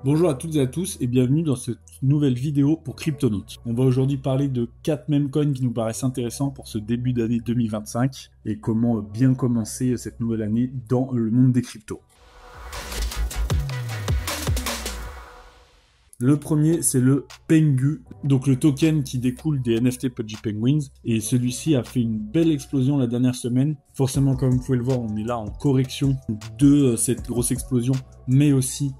Bonjour à toutes et à tous et bienvenue dans cette nouvelle vidéo pour Cryptonaut. On va aujourd'hui parler de 4 meme coins qui nous paraissent intéressants pour ce début d'année 2025 et comment bien commencer cette nouvelle année dans le monde des cryptos. Le premier, c'est le Pengu, donc le token qui découle des NFT Pudgy Penguins. Et celui-ci a fait une belle explosion la dernière semaine. Forcément, comme vous pouvez le voir, on est là en correction de cette grosse explosion, mais aussi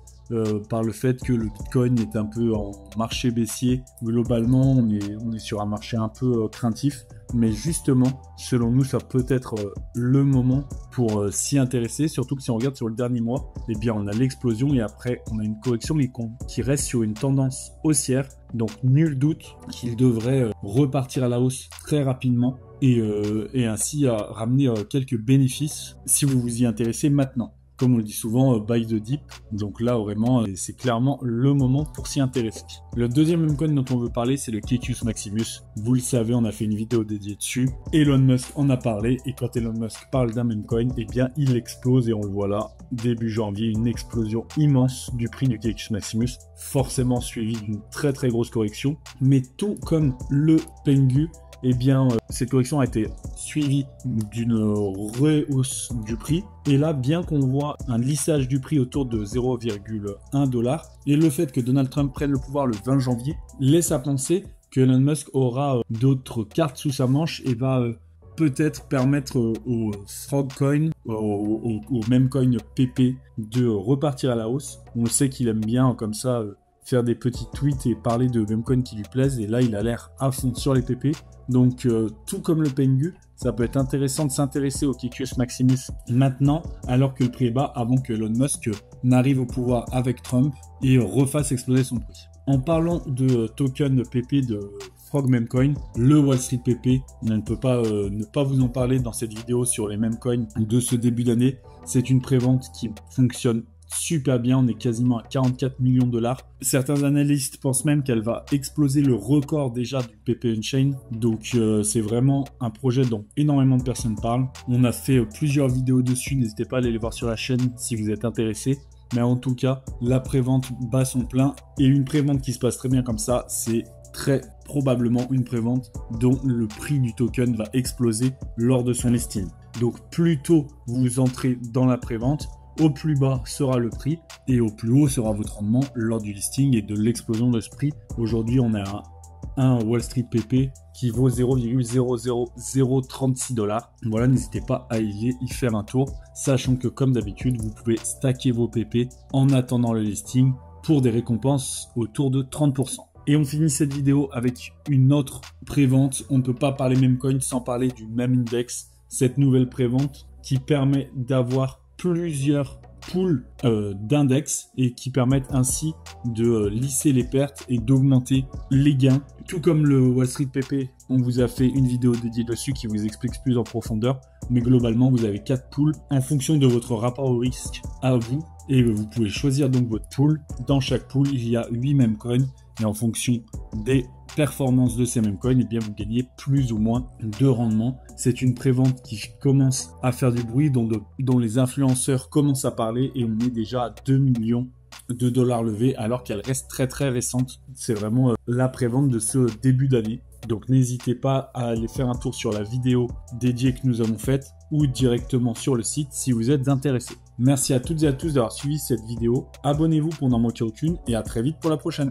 par le fait que le Bitcoin est un peu en marché baissier. Globalement, on est sur un marché un peu craintif. Mais justement, selon nous, ça peut être le moment pour s'y intéresser. Surtout que si on regarde sur le dernier mois, eh bien, on a l'explosion et après, on a une correction mais qui reste sur une tendance haussière. Donc, nul doute qu'il devrait repartir à la hausse très rapidement et ainsi ramener quelques bénéfices si vous vous y intéressez maintenant. Comme on le dit souvent, buy the dip. Donc là, vraiment, c'est clairement le moment pour s'y intéresser. Le deuxième meme coin dont on veut parler, c'est le Quecus Maximus. Vous le savez, on a fait une vidéo dédiée dessus. Elon Musk en a parlé. Et quand Elon Musk parle d'un meme coin, eh bien, il explose. Et on le voit là, début janvier, une explosion immense du prix du Quecus Maximus. Forcément suivi d'une très très grosse correction. Mais tout comme le Pengu, eh bien, cette correction a été suivie d'une rehausse du prix. Et là, bien qu'on voit un lissage du prix autour de 0,1 $, et le fait que Donald Trump prenne le pouvoir le 20 janvier, laisse à penser que Elon Musk aura d'autres cartes sous sa manche et va peut-être permettre au Frogcoin, au meme coin PP, de repartir à la hausse. On sait qu'il aime bien comme ça faire des petits tweets et parler de meme coins qui lui plaisent. Et là, il a l'air à fond sur les PP. Donc, tout comme le Pengu, ça peut être intéressant de s'intéresser au Quecus Maximus maintenant, alors que le prix est bas, avant que Elon Musk n'arrive au pouvoir avec Trump et refasse exploser son prix. En parlant de token PP de Frog Meme Coin, le Wall Street PP, on ne peut pas ne pas vous en parler dans cette vidéo sur les meme coins de ce début d'année. C'est une prévente qui fonctionne super bien, on est quasiment à 44 millions $. Certains analystes pensent même qu'elle va exploser le record déjà du PP Unchained. Donc c'est vraiment un projet dont énormément de personnes parlent. On a fait plusieurs vidéos dessus, n'hésitez pas à aller les voir sur la chaîne si vous êtes intéressés. Mais en tout cas, la prévente bat son plein et une prévente qui se passe très bien comme ça, c'est très probablement une prévente dont le prix du token va exploser lors de son listing. Donc plus tôt vous entrez dans la prévente, au plus bas sera le prix et au plus haut sera votre rendement lors du listing et de l'explosion de ce prix. Aujourd'hui, on a un Wall Street PP qui vaut 0,00036 $. Voilà, n'hésitez pas à y faire un tour, sachant que comme d'habitude, vous pouvez stacker vos PP en attendant le listing pour des récompenses autour de 30%. Et on finit cette vidéo avec une autre prévente. On ne peut pas parler meme coin sans parler du meme index, cette nouvelle prévente qui permet d'avoir plusieurs pools d'index et qui permettent ainsi de lisser les pertes et d'augmenter les gains. Tout comme le Wall Street PP, on vous a fait une vidéo dédiée dessus qui vous explique plus en profondeur. Mais globalement, vous avez 4 pools en fonction de votre rapport au risque à vous. Et vous pouvez choisir donc votre pool. Dans chaque pool, il y a 8 meme coins. Et en fonction des performances de ces meme coins, eh bien vous gagnez plus ou moins de rendement. C'est une prévente qui commence à faire du bruit, dont les influenceurs commencent à parler et on est déjà à 2 millions de $ levés alors qu'elle reste très très récente. C'est vraiment la prévente de ce début d'année. Donc n'hésitez pas à aller faire un tour sur la vidéo dédiée que nous avons faite ou directement sur le site si vous êtes intéressés. Merci à toutes et à tous d'avoir suivi cette vidéo. Abonnez-vous pour n'en manquer aucune et à très vite pour la prochaine.